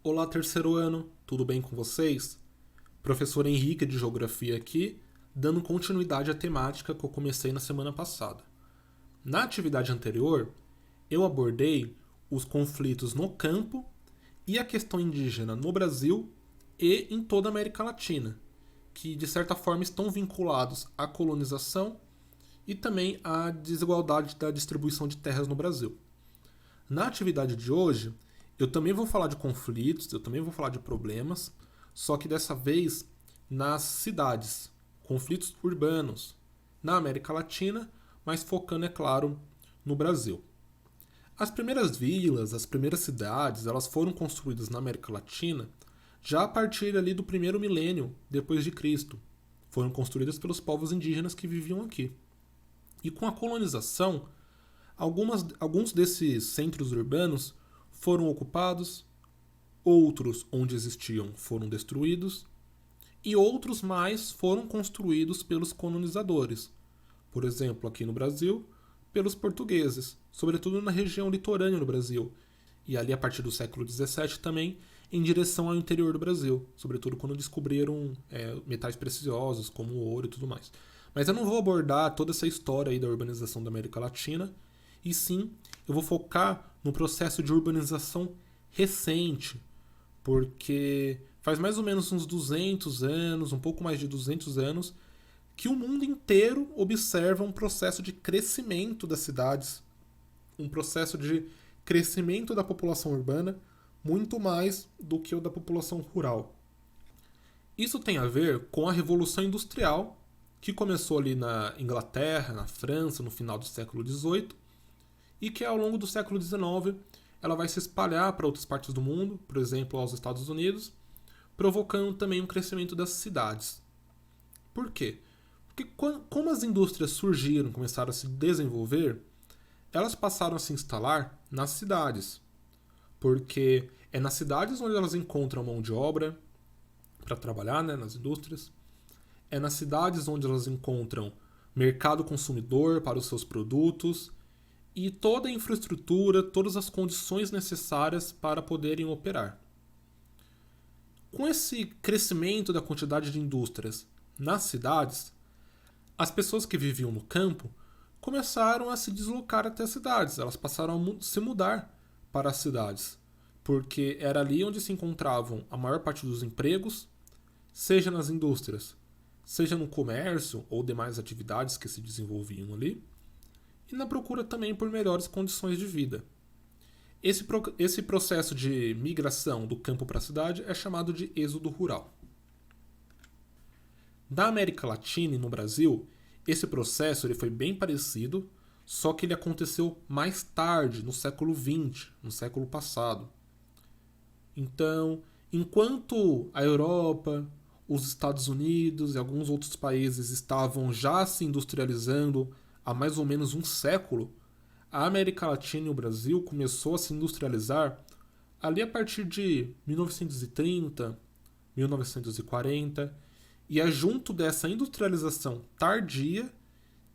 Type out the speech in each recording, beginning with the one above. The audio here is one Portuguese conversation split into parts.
Olá, terceiro ano, tudo bem com vocês? Professor Henrique de Geografia aqui, dando continuidade à temática que eu comecei na semana passada. Na atividade anterior, eu abordei os conflitos no campo e a questão indígena no Brasil e em toda a América Latina, que de certa forma estão vinculados à colonização e também à desigualdade da distribuição de terras no Brasil. Na atividade de hoje, eu também vou falar de conflitos, eu também vou falar de problemas, só que dessa vez nas cidades, conflitos urbanos na América Latina, mas focando, é claro, no Brasil. As primeiras vilas, as primeiras cidades, elas foram construídas na América Latina já a partir ali do primeiro milênio depois de Cristo. Foram construídas pelos povos indígenas que viviam aqui. E com a colonização, alguns desses centros urbanos foram ocupados, outros onde existiam foram destruídos e outros mais foram construídos pelos colonizadores. Por exemplo, aqui no Brasil, pelos portugueses, sobretudo na região litorânea do Brasil, e ali a partir do século XVII também em direção ao interior do Brasil, sobretudo quando descobriram metais preciosos como o ouro e tudo mais. Mas eu não vou abordar toda essa história aí da urbanização da América Latina, e sim eu vou focar no processo de urbanização recente, porque faz mais ou menos uns 200 anos, um pouco mais de 200 anos, que o mundo inteiro observa um processo de crescimento das cidades, um processo de crescimento da população urbana, muito mais do que o da população rural. Isso tem a ver com a Revolução Industrial, que começou ali na Inglaterra, na França, no final do século XVIII, e que ao longo do século XIX ela vai se espalhar para outras partes do mundo, por exemplo, aos Estados Unidos, provocando também um crescimento das cidades. Por quê? Porque como as indústrias surgiram, começaram a se desenvolver, elas passaram a se instalar nas cidades. Porque é nas cidades onde elas encontram mão de obra para trabalhar, né, nas indústrias. É nas cidades onde elas encontram mercado consumidor para os seus produtos e toda a infraestrutura, todas as condições necessárias para poderem operar. Com esse crescimento da quantidade de indústrias nas cidades, as pessoas que viviam no campo começaram a se deslocar até as cidades, elas passaram a se mudar para as cidades, porque era ali onde se encontravam a maior parte dos empregos, seja nas indústrias, seja no comércio ou demais atividades que se desenvolviam ali, e na procura também por melhores condições de vida. Esse processo de migração do campo para a cidade é chamado de êxodo rural. Na América Latina e no Brasil, esse processo ele foi bem parecido, só que ele aconteceu mais tarde, no século XX, no século passado. Então, enquanto a Europa, os Estados Unidos e alguns outros países estavam já se industrializando há mais ou menos um século, a América Latina e o Brasil começou a se industrializar ali a partir de 1930, 1940, e é junto dessa industrialização tardia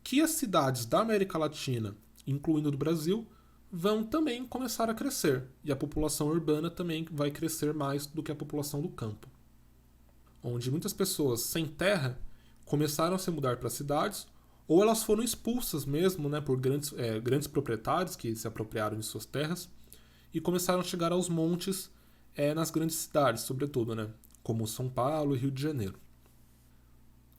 que as cidades da América Latina, incluindo do Brasil, vão também começar a crescer, e a população urbana também vai crescer mais do que a população do campo. Onde muitas pessoas sem terra começaram a se mudar para cidades, ou elas foram expulsas mesmo, né, por grandes proprietários que se apropriaram de suas terras e começaram a chegar aos montes nas grandes cidades, sobretudo, né, como São Paulo e Rio de Janeiro.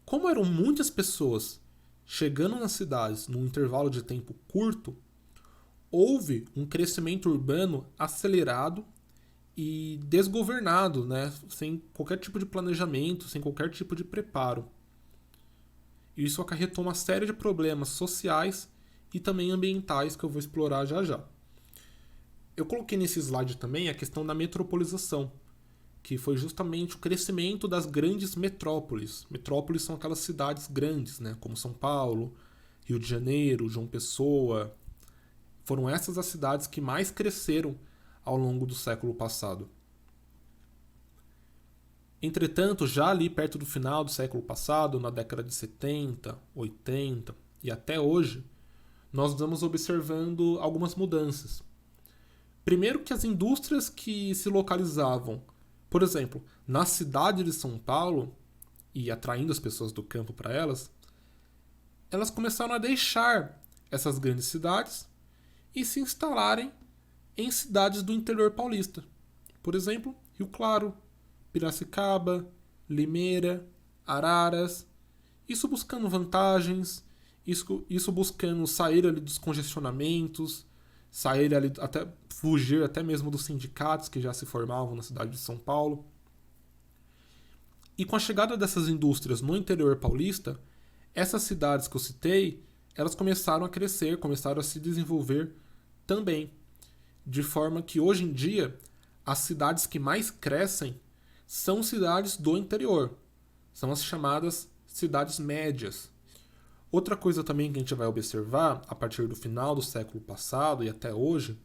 Como eram muitas pessoas chegando nas cidades num intervalo de tempo curto, houve um crescimento urbano acelerado e desgovernado, né, sem qualquer tipo de planejamento, sem qualquer tipo de preparo. Isso acarretou uma série de problemas sociais e também ambientais que eu vou explorar já já. Eu coloquei nesse slide também a questão da metropolização, que foi justamente o crescimento das grandes metrópoles. Metrópoles são aquelas cidades grandes, né, como São Paulo, Rio de Janeiro, João Pessoa. Foram essas as cidades que mais cresceram ao longo do século passado. Entretanto, já ali perto do final do século passado, na década de 70, 80 e até hoje, nós vamos observando algumas mudanças. Primeiro que as indústrias que se localizavam, por exemplo, na cidade de São Paulo, e atraindo as pessoas do campo para elas começaram a deixar essas grandes cidades e se instalarem em cidades do interior paulista. Por exemplo, Rio Claro, Piracicaba, Limeira, Araras. Isso buscando vantagens, isso buscando sair ali dos congestionamentos, sair ali até fugir até mesmo dos sindicatos que já se formavam na cidade de São Paulo. E com a chegada dessas indústrias no interior paulista, essas cidades que eu citei, elas começaram a crescer, começaram a se desenvolver também. De forma que hoje em dia, as cidades que mais crescem são cidades do interior. São as chamadas cidades médias. Outra coisa também que a gente vai observar, a partir do final do século passado e até hoje,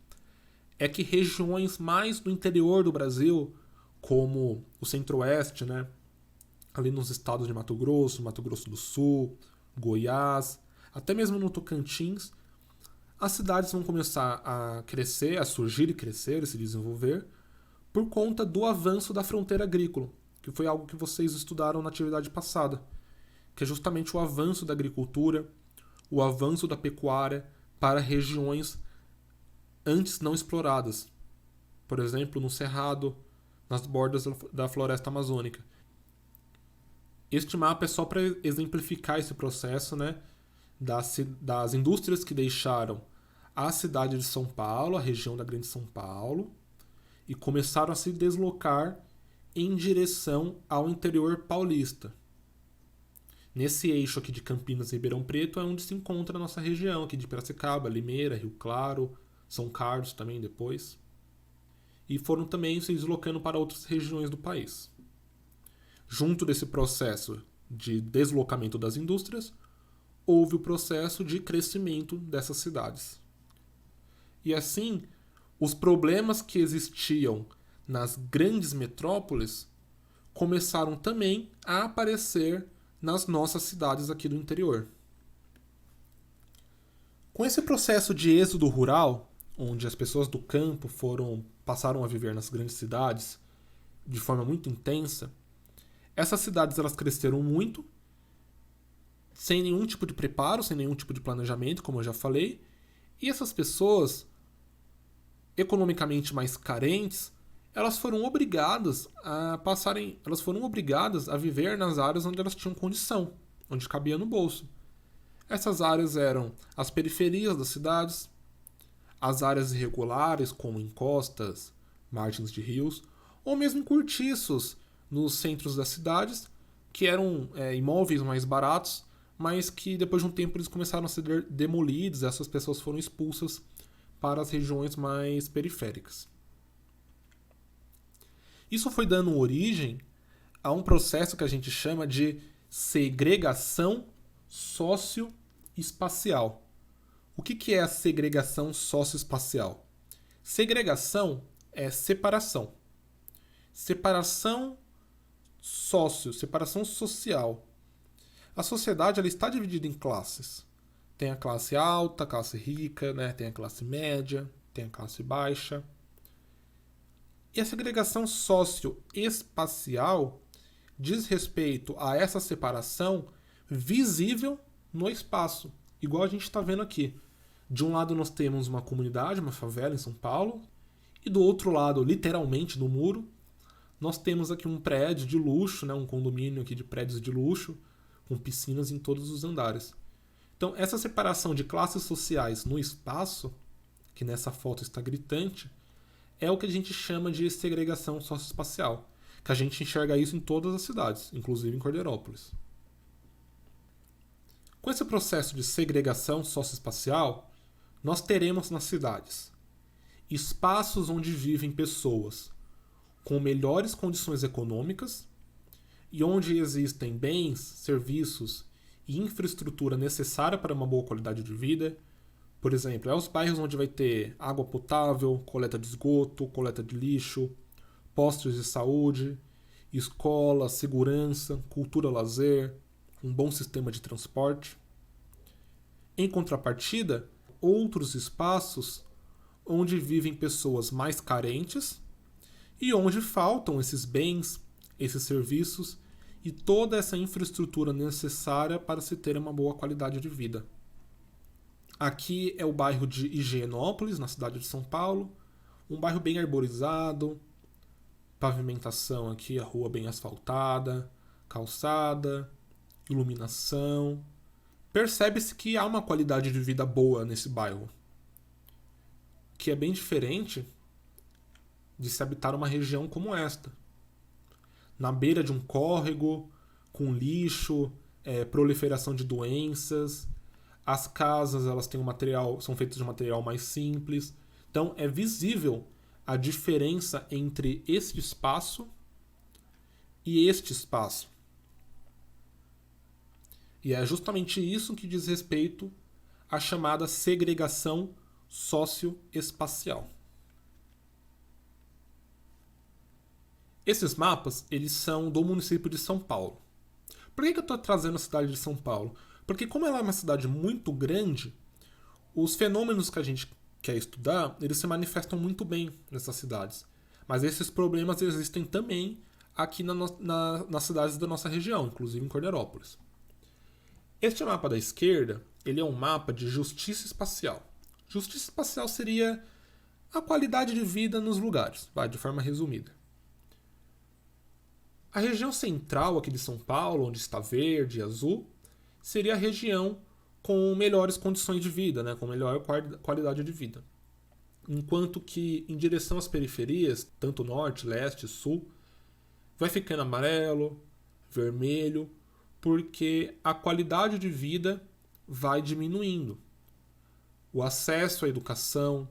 é que regiões mais do interior do Brasil, como o centro-oeste, né? Ali nos estados de Mato Grosso do Sul, Goiás, até mesmo no Tocantins, as cidades vão começar a crescer, a surgir e crescer e se desenvolver por conta do avanço da fronteira agrícola, que foi algo que vocês estudaram na atividade passada, que é justamente o avanço da agricultura, o avanço da pecuária para regiões antes não exploradas. Por exemplo, no Cerrado, nas bordas da floresta amazônica. Este mapa é só para exemplificar esse processo, né, das indústrias que deixaram a cidade de São Paulo, a região da Grande São Paulo, e começaram a se deslocar em direção ao interior paulista. Nesse eixo aqui de Campinas e Ribeirão Preto é onde se encontra a nossa região, aqui de Piracicaba, Limeira, Rio Claro, São Carlos também depois. E foram também se deslocando para outras regiões do país. Junto desse processo de deslocamento das indústrias, houve o processo de crescimento dessas cidades. E assim, os problemas que existiam nas grandes metrópoles começaram também a aparecer nas nossas cidades aqui do interior. Com esse processo de êxodo rural, onde as pessoas do campo passaram a viver nas grandes cidades de forma muito intensa, essas cidades elas cresceram muito, sem nenhum tipo de preparo, sem nenhum tipo de planejamento, como eu já falei, e essas pessoas, economicamente mais carentes, elas foram obrigadas a viver nas áreas onde elas tinham condição, onde cabia no bolso. Essas áreas eram as periferias das cidades, as áreas irregulares, como encostas, margens de rios, ou mesmo em cortiços nos centros das cidades, que eram imóveis mais baratos, mas que depois de um tempo eles começaram a ser demolidos, e essas pessoas foram expulsas para as regiões mais periféricas. Isso foi dando origem a um processo que a gente chama de segregação socioespacial. O que é a segregação socioespacial? Segregação é separação. Separação social. A sociedade ela está dividida em classes. Tem a classe alta, a classe rica, né? Tem a classe média, tem a classe baixa. E a segregação socioespacial diz respeito a essa separação visível no espaço, igual a gente está vendo aqui. De um lado nós temos uma comunidade, uma favela em São Paulo, e do outro lado, literalmente no muro, nós temos aqui um prédio de luxo, né, um condomínio aqui de prédios de luxo, com piscinas em todos os andares. Então, essa separação de classes sociais no espaço, que nessa foto está gritante, é o que a gente chama de segregação socioespacial, que a gente enxerga isso em todas as cidades, inclusive em Cordeirópolis. Com esse processo de segregação socioespacial, nós teremos nas cidades espaços onde vivem pessoas com melhores condições econômicas e onde existem bens, serviços e infraestrutura necessária para uma boa qualidade de vida. Por exemplo, os bairros onde vai ter água potável, coleta de esgoto, coleta de lixo, postos de saúde, escola, segurança, cultura, lazer, um bom sistema de transporte. Em contrapartida, outros espaços onde vivem pessoas mais carentes e onde faltam esses bens, esses serviços e toda essa infraestrutura necessária para se ter uma boa qualidade de vida. Aqui é o bairro de Higienópolis, na cidade de São Paulo, um bairro bem arborizado, pavimentação aqui, a rua bem asfaltada, calçada, iluminação. Percebe-se que há uma qualidade de vida boa nesse bairro, que é bem diferente de se habitar uma região como esta. Na beira de um córrego, com lixo, proliferação de doenças. As casas elas têm são feitas de material mais simples. Então é visível a diferença entre este espaço e este espaço. E é justamente isso que diz respeito à chamada segregação socioespacial. Esses mapas, eles são do município de São Paulo. Por que eu estou trazendo a cidade de São Paulo? Porque como ela é uma cidade muito grande, os fenômenos que a gente quer estudar, eles se manifestam muito bem nessas cidades. Mas esses problemas existem também aqui nas cidades da nossa região, inclusive em Corderópolis. Este mapa da esquerda, ele é um mapa de justiça espacial. Justiça espacial seria a qualidade de vida nos lugares, de forma resumida. A região central aqui de São Paulo, onde está verde e azul, seria a região com melhores condições de vida, com melhor qualidade de vida. Enquanto que em direção às periferias, tanto norte, leste, sul, vai ficando amarelo, vermelho, porque a qualidade de vida vai diminuindo. O acesso à educação,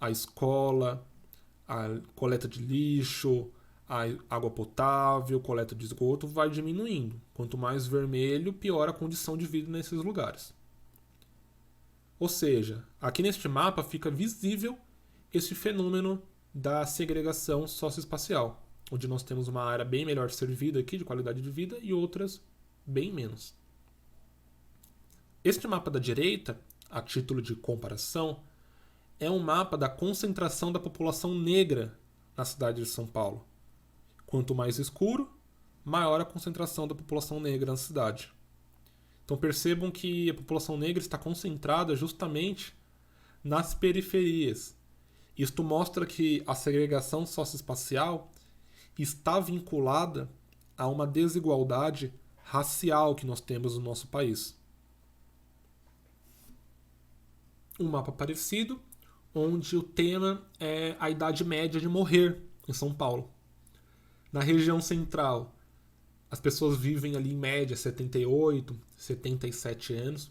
à escola, à coleta de lixo, a água potável, coleta de esgoto vai diminuindo. Quanto mais vermelho, pior a condição de vida nesses lugares. Ou seja, aqui neste mapa fica visível esse fenômeno da segregação socioespacial, onde nós temos uma área bem melhor servida aqui, de qualidade de vida, e outras bem menos. Este mapa da direita, a título de comparação, é um mapa da concentração da população negra na cidade de São Paulo. Quanto mais escuro, maior a concentração da população negra na cidade. Então percebam que a população negra está concentrada justamente nas periferias. Isto mostra que a segregação socioespacial está vinculada a uma desigualdade racial que nós temos no nosso país. Um mapa parecido, onde o tema é a idade média de morrer em São Paulo. Na região central, as pessoas vivem ali em média 78, 77 anos.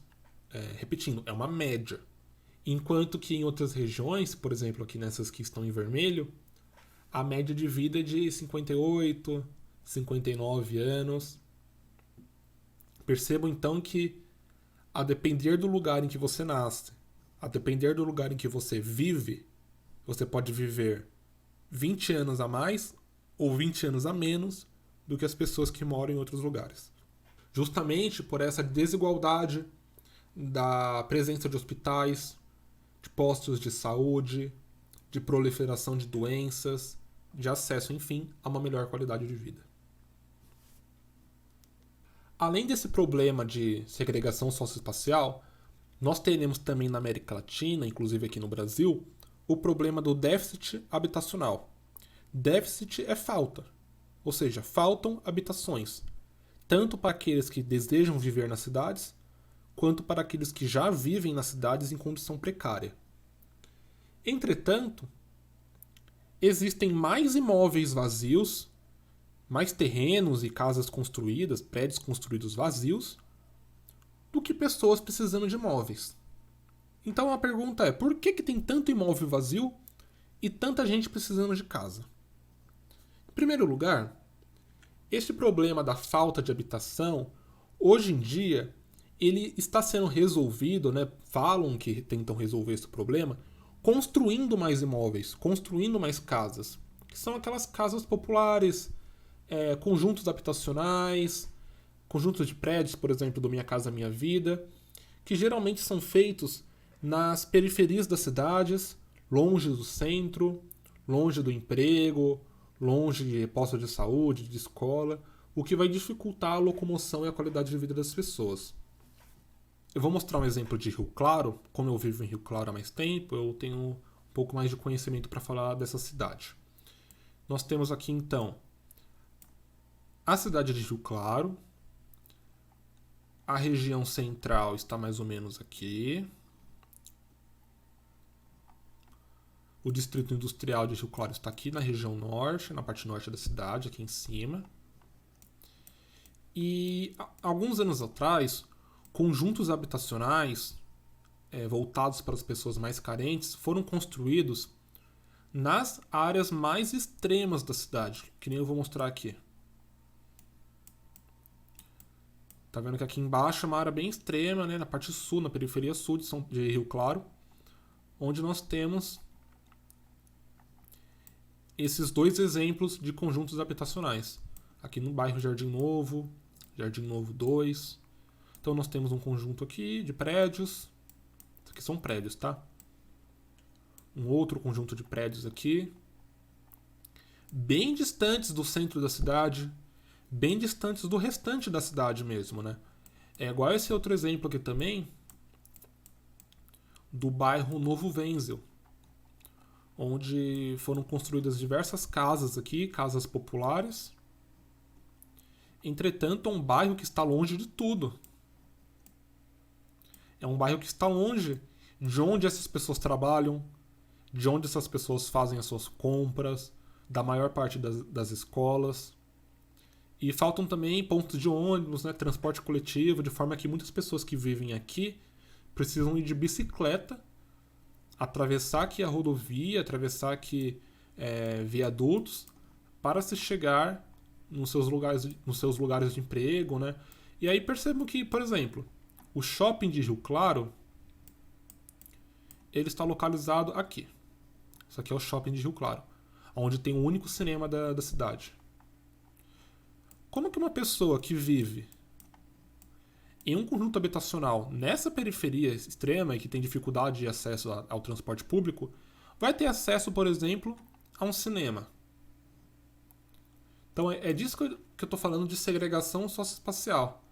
Repetindo, é uma média. Enquanto que em outras regiões, por exemplo aqui nessas que estão em vermelho, a média de vida é de 58, 59 anos. Percebam então que, a depender do lugar em que você nasce, a depender do lugar em que você vive, você pode viver 20 anos a mais ou 20 anos a menos do que as pessoas que moram em outros lugares. Justamente por essa desigualdade da presença de hospitais, de postos de saúde, de proliferação de doenças, de acesso, enfim, a uma melhor qualidade de vida. Além desse problema de segregação socioespacial, nós teremos também na América Latina, inclusive aqui no Brasil, o problema do déficit habitacional. Déficit é falta, ou seja, faltam habitações, tanto para aqueles que desejam viver nas cidades, quanto para aqueles que já vivem nas cidades em condição precária. Entretanto, existem mais imóveis vazios, mais terrenos e casas construídas, prédios construídos vazios, do que pessoas precisando de imóveis. Então a pergunta é, por que tem tanto imóvel vazio e tanta gente precisando de casa? Em primeiro lugar, este problema da falta de habitação, hoje em dia, ele está sendo resolvido, falam que tentam resolver esse problema, construindo mais imóveis, construindo mais casas, que são aquelas casas populares, conjuntos habitacionais, conjuntos de prédios, por exemplo, do Minha Casa Minha Vida, que geralmente são feitos nas periferias das cidades, longe do centro, longe do emprego, longe de posto de saúde, de escola, o que vai dificultar a locomoção e a qualidade de vida das pessoas. Eu vou mostrar um exemplo de Rio Claro. Como eu vivo em Rio Claro há mais tempo, eu tenho um pouco mais de conhecimento para falar dessa cidade. Nós temos aqui então a cidade de Rio Claro. A região central está mais ou menos aqui. O distrito industrial de Rio Claro está aqui na região norte, na parte norte da cidade, aqui em cima. E alguns anos atrás, conjuntos habitacionais voltados para as pessoas mais carentes foram construídos nas áreas mais extremas da cidade, que nem eu vou mostrar aqui. Tá vendo que aqui embaixo é uma área bem extrema, né, na parte sul, na periferia sul de Rio Claro, onde nós temos esses dois exemplos de conjuntos habitacionais. Aqui no bairro Jardim Novo 2. Então nós temos um conjunto aqui de prédios. Isso aqui são prédios, tá? Um outro conjunto de prédios aqui. Bem distantes do centro da cidade. Bem distantes do restante da cidade mesmo, né? É igual esse outro exemplo aqui também, do bairro Novo Wenzel, onde foram construídas diversas casas aqui, casas populares. Entretanto, é um bairro que está longe de tudo. É um bairro que está longe de onde essas pessoas trabalham, de onde essas pessoas fazem as suas compras, da maior parte das escolas. E faltam também pontos de ônibus, né, transporte coletivo, de forma que muitas pessoas que vivem aqui precisam ir de bicicleta, atravessar aqui a rodovia, atravessar aqui viadutos, para se chegar nos seus lugares de emprego, né? E aí percebo que, por exemplo, o shopping de Rio Claro, ele está localizado aqui. Isso aqui é o shopping de Rio Claro, onde tem o único cinema da cidade. Como que uma pessoa que vive em um conjunto habitacional nessa periferia extrema e que tem dificuldade de acesso ao transporte público vai ter acesso, por exemplo, a um cinema? Então é disso que eu estou falando, de segregação socioespacial.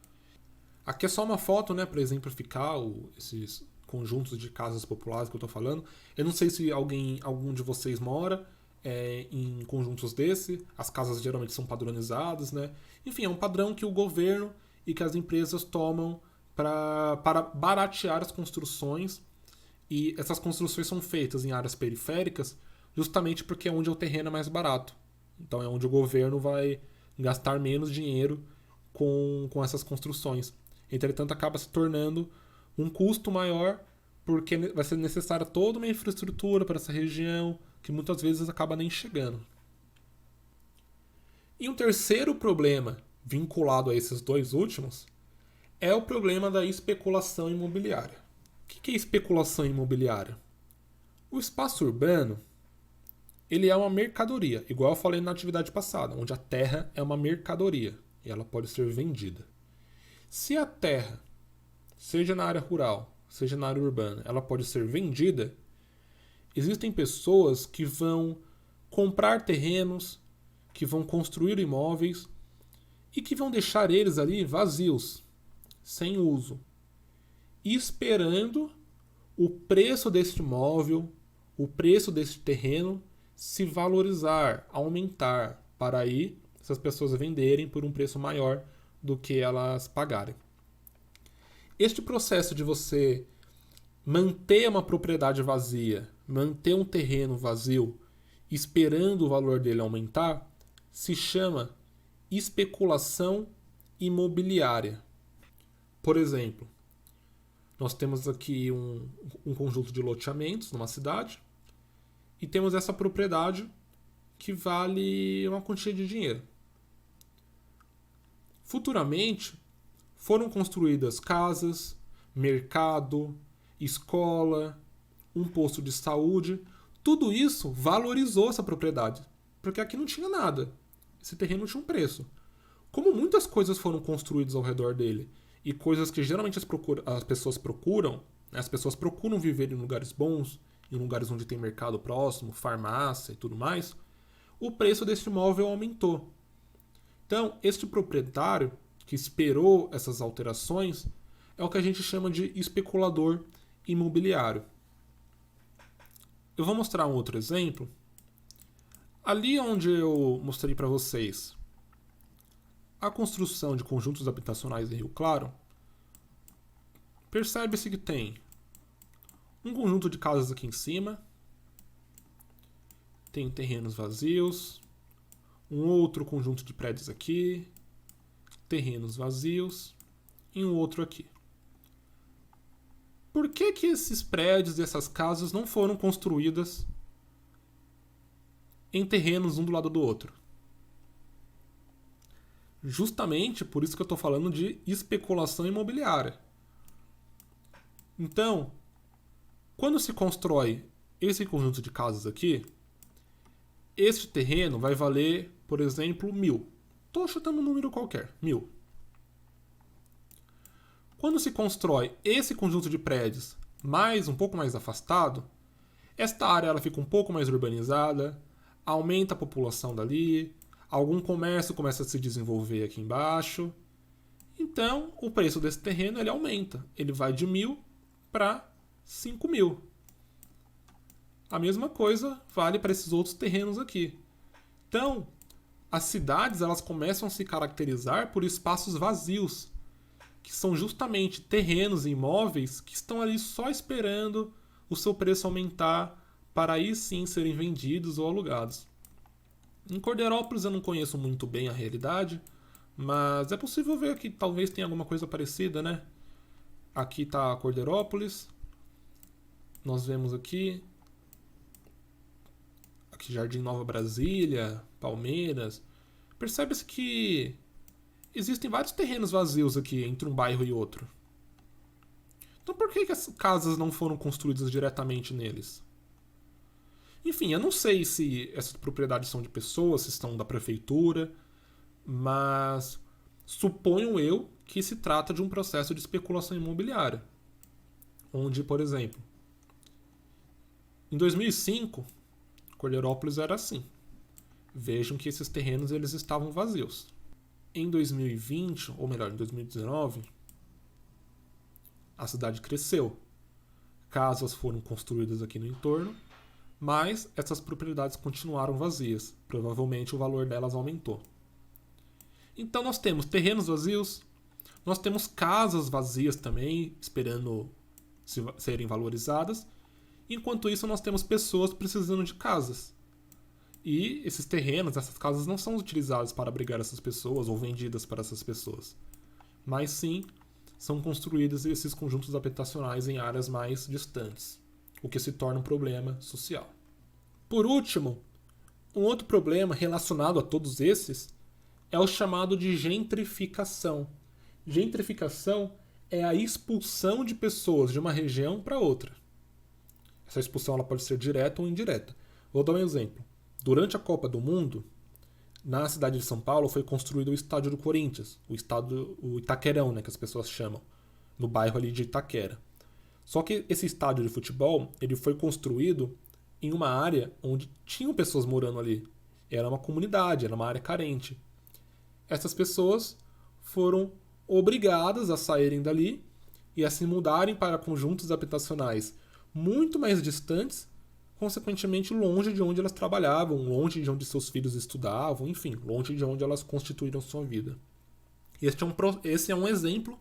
Aqui é só uma foto, né, para exemplificar esses conjuntos de casas populares que eu estou falando. Eu não sei se algum de vocês mora em conjuntos desse. As casas geralmente são padronizadas, né? Enfim, é um padrão que o governo e que as empresas tomam para baratear as construções. E essas construções são feitas em áreas periféricas justamente porque é onde o terreno é mais barato. Então é onde o governo vai gastar menos dinheiro com essas construções. Entretanto, acaba se tornando um custo maior porque vai ser necessária toda uma infraestrutura para essa região que muitas vezes acaba nem chegando. E um terceiro problema vinculado a esses dois últimos é o problema da especulação imobiliária. O que é especulação imobiliária? O espaço urbano, ele é uma mercadoria, igual eu falei na atividade passada, onde a terra é uma mercadoria e ela pode ser vendida. Se a terra, seja na área rural, seja na área urbana, ela pode ser vendida, existem pessoas que vão comprar terrenos, que vão construir imóveis e que vão deixar eles ali vazios, sem uso, esperando o preço deste imóvel, o preço deste terreno se valorizar, aumentar, para aí essas pessoas venderem por um preço maior do que elas pagarem. Este processo de você manter uma propriedade vazia, manter um terreno vazio, esperando o valor dele aumentar, se chama especulação imobiliária. Por exemplo, nós temos aqui um conjunto de loteamentos numa cidade e temos essa propriedade que vale uma quantia de dinheiro. Futuramente, foram construídas casas, mercado, escola, um posto de saúde. Tudo isso valorizou essa propriedade, porque aqui não tinha nada. Esse terreno tinha um preço. Como muitas coisas foram construídas ao redor dele, e coisas que geralmente as pessoas procuram, né? As pessoas procuram viver em lugares bons, em lugares onde tem mercado próximo, farmácia e tudo mais, o preço desse imóvel aumentou. Então, este proprietário que esperou essas alterações é o que a gente chama de especulador imobiliário. Eu vou mostrar um outro exemplo. Ali onde eu mostrei para vocês a construção de conjuntos habitacionais em Rio Claro, percebe-se que tem um conjunto de casas aqui em cima, tem terrenos vazios, um outro conjunto de prédios aqui, terrenos vazios e um outro aqui. Por que esses prédios e essas casas não foram construídas em terrenos um do lado do outro? Justamente por isso que eu estou falando de especulação imobiliária. Então, quando se constrói esse conjunto de casas aqui, este terreno vai valer, por exemplo, 1.000. Estou chutando um número qualquer, 1.000. Quando se constrói esse conjunto de prédios um pouco mais afastado, esta área ela fica um pouco mais urbanizada, aumenta a população dali, algum comércio começa a se desenvolver aqui embaixo. Então, o preço desse terreno ele aumenta. Ele vai de 1.000 para 5.000. A mesma coisa vale para esses outros terrenos aqui. Então, as cidades elas começam a se caracterizar por espaços vazios, que são justamente terrenos e imóveis que estão ali só esperando o seu preço aumentar para aí sim serem vendidos ou alugados. Em Cordeirópolis eu não conheço muito bem a realidade, mas é possível ver que talvez tenha alguma coisa parecida, né? Aqui está Cordeirópolis. Nós vemos aqui Jardim Nova Brasília, Palmeiras. Percebe-se que existem vários terrenos vazios aqui entre um bairro e outro. Então por que as casas não foram construídas diretamente neles? Enfim, eu não sei se essas propriedades são de pessoas, se estão da prefeitura, mas suponho eu que se trata de um processo de especulação imobiliária. Onde, por exemplo, em 2005, Cordeirópolis era assim. Vejam que esses terrenos eles estavam vazios. Em 2020, ou melhor, em 2019, a cidade cresceu. Casas foram construídas aqui no entorno, mas essas propriedades continuaram vazias. Provavelmente o valor delas aumentou. Então nós temos terrenos vazios, nós temos casas vazias também, esperando serem valorizadas. Enquanto isso, nós temos pessoas precisando de casas. E esses terrenos, essas casas não são utilizadas para abrigar essas pessoas ou vendidas para essas pessoas. Mas sim, são construídos esses conjuntos habitacionais em áreas mais distantes, o que se torna um problema social. Por último, um outro problema relacionado a todos esses é o chamado de gentrificação. Gentrificação é a expulsão de pessoas de uma região para outra. Essa expulsão ela pode ser direta ou indireta. Vou dar um exemplo. Durante a Copa do Mundo, na cidade de São Paulo foi construído o estádio do Corinthians, o Itaquerão, né, que as pessoas chamam, no bairro ali de Itaquera. Só que esse estádio de futebol ele foi construído em uma área onde tinham pessoas morando ali. Era uma comunidade, era uma área carente. Essas pessoas foram obrigadas a saírem dali e a se mudarem para conjuntos habitacionais muito mais distantes, consequentemente longe de onde elas trabalhavam, longe de onde seus filhos estudavam, enfim, longe de onde elas constituíram sua vida. Esse é um exemplo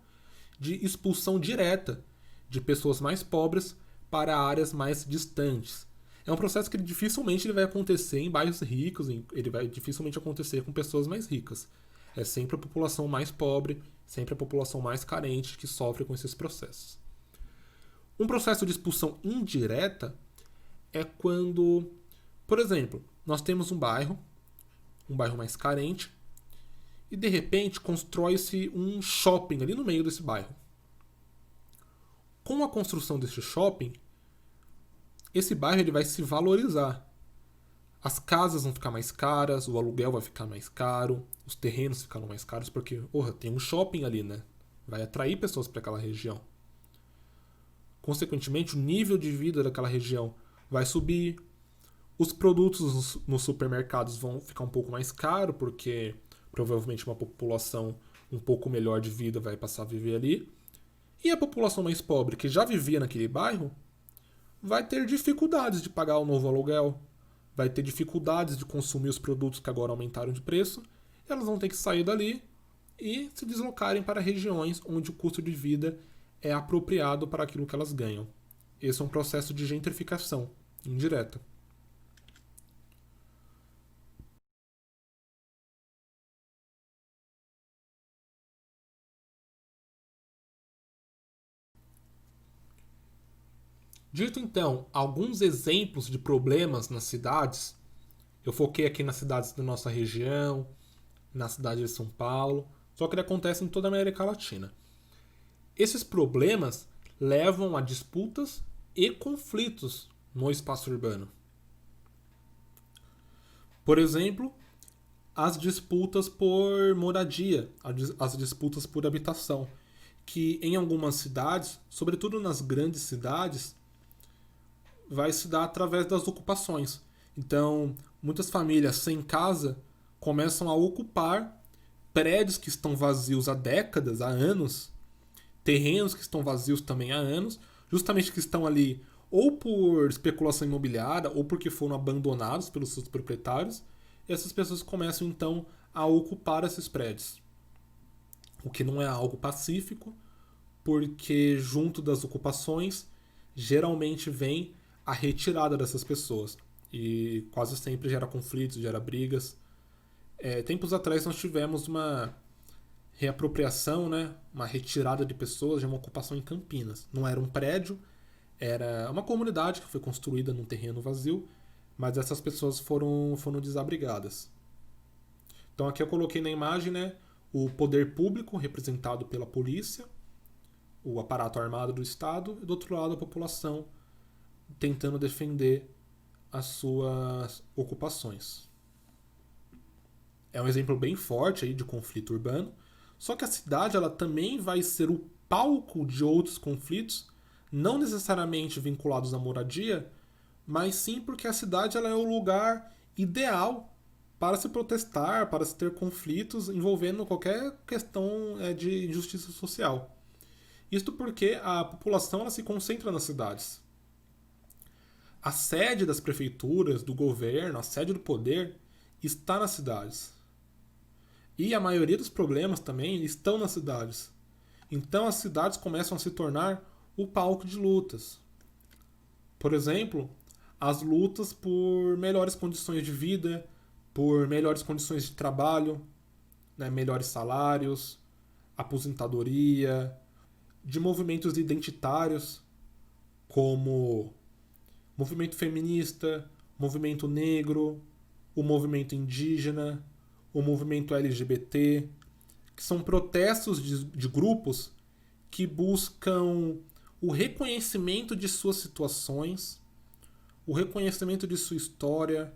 de expulsão direta de pessoas mais pobres para áreas mais distantes. É um processo que dificilmente ele vai acontecer em bairros ricos, ele vai dificilmente acontecer com pessoas mais ricas. É sempre a população mais pobre, sempre a população mais carente que sofre com esses processos. Um processo de expulsão indireta é quando, por exemplo, nós temos um bairro mais carente, e de repente constrói-se um shopping ali no meio desse bairro. Com a construção desse shopping, esse bairro ele vai se valorizar. As casas vão ficar mais caras, o aluguel vai ficar mais caro, os terrenos ficaram mais caros, porque tem um shopping ali, né? Vai atrair pessoas para aquela região. Consequentemente, o nível de vida daquela região vai subir. Os produtos nos supermercados vão ficar um pouco mais caros, porque provavelmente uma população um pouco melhor de vida vai passar a viver ali. E a população mais pobre, que já vivia naquele bairro, vai ter dificuldades de pagar o novo aluguel, vai ter dificuldades de consumir os produtos que agora aumentaram de preço. Elas vão ter que sair dali e se deslocarem para regiões onde o custo de vida é apropriado para aquilo que elas ganham. Esse é um processo de gentrificação indireta. Dito então alguns exemplos de problemas nas cidades, eu foquei aqui nas cidades da nossa região, na cidade de São Paulo, só que ele acontece em toda a América Latina. Esses problemas levam a disputas e conflitos no espaço urbano. Por exemplo, as disputas por moradia, as disputas por habitação, que em algumas cidades, sobretudo nas grandes cidades, vai se dar através das ocupações. Então, muitas famílias sem casa começam a ocupar prédios que estão vazios há décadas, há anos, terrenos que estão vazios também há anos, justamente que estão ali ou por especulação imobiliária ou porque foram abandonados pelos seus proprietários, e essas pessoas começam então a ocupar esses prédios. O que não é algo pacífico, porque junto das ocupações geralmente vem a retirada dessas pessoas. E quase sempre gera conflitos, gera brigas. Tempos atrás nós tivemos uma reapropriação, né? Uma retirada de pessoas de uma ocupação em Campinas. Não era um prédio, era uma comunidade que foi construída num terreno vazio, mas essas pessoas foram desabrigadas. Então aqui eu coloquei na imagem, né, o poder público representado pela polícia, o aparato armado do Estado, e do outro lado a população tentando defender as suas ocupações. É um exemplo bem forte aí de conflito urbano, só que a cidade ela também vai ser o palco de outros conflitos, não necessariamente vinculados à moradia, mas sim porque a cidade ela é o lugar ideal para se protestar, para se ter conflitos envolvendo qualquer questão de injustiça social. Isto porque a população ela se concentra nas cidades. A sede das prefeituras, do governo, a sede do poder está nas cidades. E a maioria dos problemas também estão nas cidades. Então as cidades começam a se tornar o palco de lutas. Por exemplo, as lutas por melhores condições de vida, por melhores condições de trabalho, né, melhores salários, aposentadoria, de movimentos identitários, como movimento feminista, movimento negro, o movimento indígena, o movimento LGBT, que são protestos de grupos que buscam o reconhecimento de suas situações, o reconhecimento de sua história,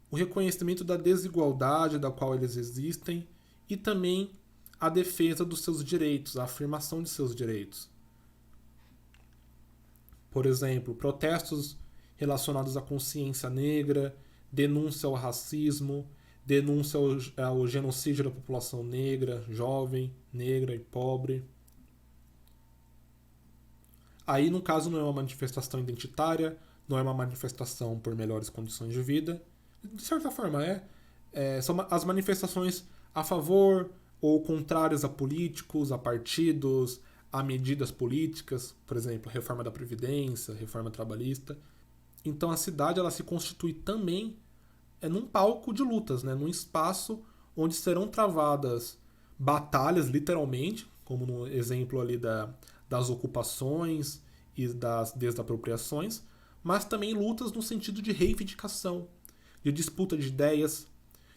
o reconhecimento da desigualdade da qual eles existem e também a defesa dos seus direitos, a afirmação de seus direitos. Por exemplo, protestos relacionados à consciência negra, denúncia ao racismo, denúncia ao genocídio da população negra, jovem, negra e pobre. Aí, no caso, não é uma manifestação identitária, não é uma manifestação por melhores condições de vida. De certa forma, são as manifestações a favor ou contrárias a políticos, a partidos, a medidas políticas, por exemplo, reforma da Previdência, reforma trabalhista. Então a cidade ela se constitui também num palco de lutas, né? Num espaço onde serão travadas batalhas, literalmente, como no exemplo ali das ocupações e das desapropriações, mas também lutas no sentido de reivindicação, de disputa de ideias,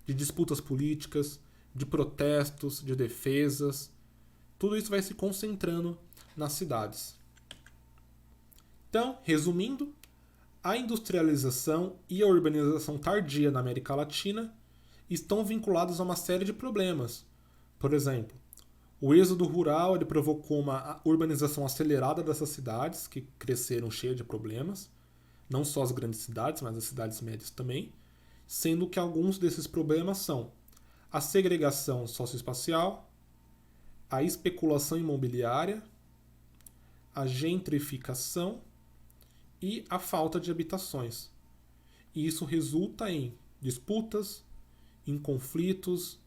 de disputas políticas, de protestos, de defesas. Tudo isso vai se concentrando nas cidades. Então, resumindo, a industrialização e a urbanização tardia na América Latina estão vinculados a uma série de problemas. Por exemplo, o êxodo rural ele provocou uma urbanização acelerada dessas cidades, que cresceram cheias de problemas. não só as grandes cidades, mas as cidades médias também, sendo que alguns desses problemas são a segregação socioespacial, a especulação imobiliária, a gentrificação e a falta de habitações. E isso resulta em disputas, em conflitos,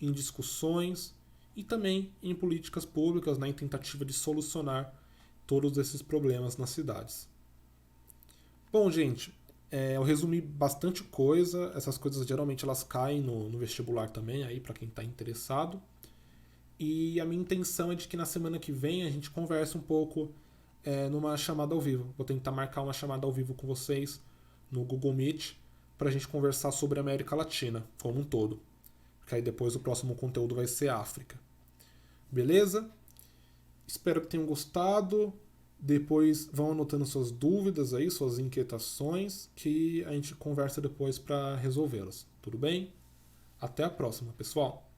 em discussões e também em políticas públicas, em tentativa de solucionar todos esses problemas nas cidades. Bom, gente, eu resumi bastante coisa. Essas coisas geralmente elas caem no vestibular também, aí para quem está interessado. E a minha intenção é de que na semana que vem a gente converse um pouco numa chamada ao vivo. Vou tentar marcar uma chamada ao vivo com vocês no Google Meet para a gente conversar sobre a América Latina como um todo. Porque aí depois o próximo conteúdo vai ser África. Beleza? Espero que tenham gostado. Depois vão anotando suas dúvidas aí, suas inquietações, que a gente conversa depois para resolvê-las. Tudo bem? Até a próxima, pessoal!